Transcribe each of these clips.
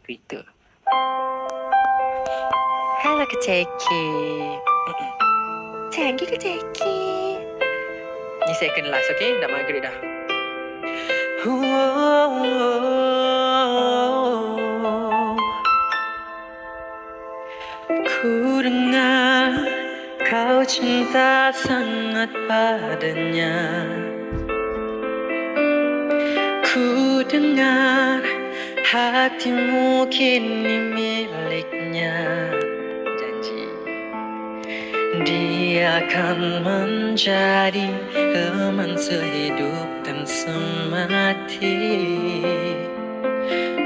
kereta. Hello keceki. Thank you keceki. Ni second last, okay? Dah maghrib dah. Ku dengar kau cinta sangat padanya. Ku dengar hatimu kini miliknya. Janji dia akan menjadi teman sehidup dan semati.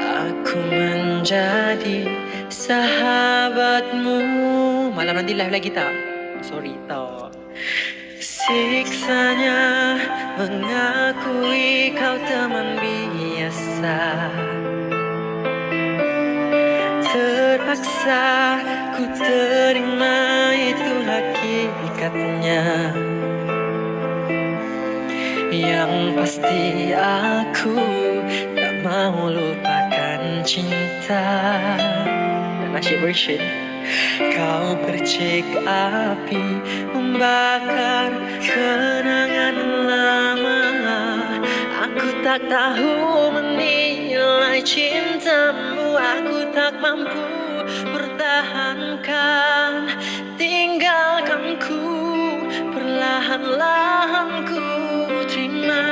Aku menjadi sahabatmu. Malam nanti live lagi tak? Sorry tak. Siksanya mengakui kau teman biasa. Terpaksa ku terima itu hakikatnya. Yang pasti aku tak mau lupakan cinta. Dan nasyid version. Kau percik api membakar kenangan lama. Aku tak tahu menilai cintamu. Aku tak mampu pertahankan. Tinggalkan ku, perlahan-lahan ku terima.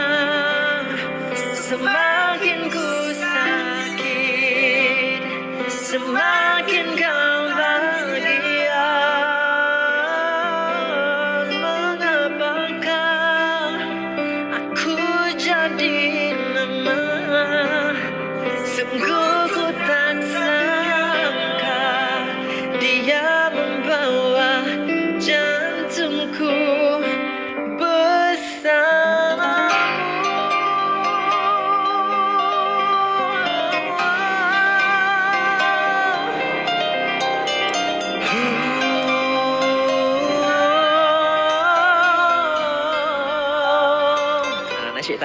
Semakin ku sakit, semakin kau bahagia. Mengapakah aku jadi lemah? Sungguh ku tak sangka dia membawa jantungku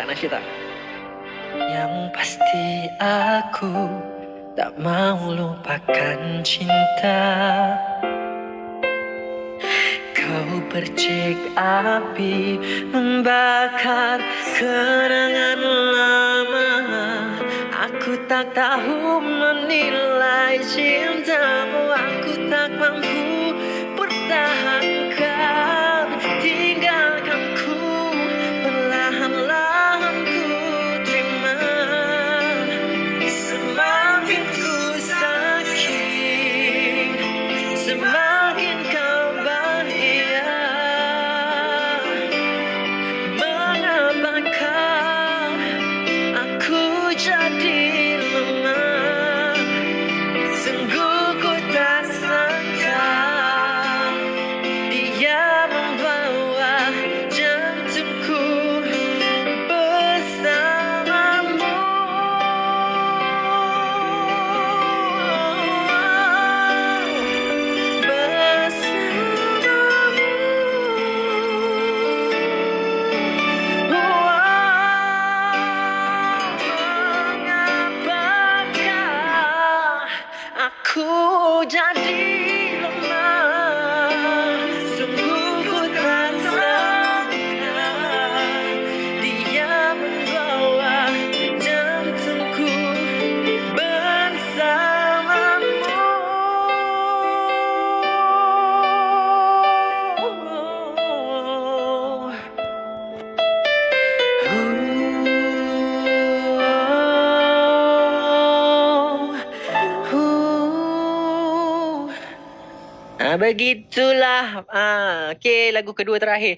nasyid tak? Yang pasti aku tak mau lupakan cinta. Kau percik api membakar kenangan lama. Aku tak tahu menilai cintamu. Aku tak mampu pertahankan. Tinggalkan ku, perlahan-lahan ku terima. Semakin ku sakit, semakin kau bahagia. Mengapakah aku jadi lemah? Sungguh ku tak sangka dia membawa jantungku bersamamu. Mengapakah aku jadi lemah? Sungguh ku tak sangka dia membawa jantungku bersamamu. Begitulah. Okey, lagu kedua terakhir.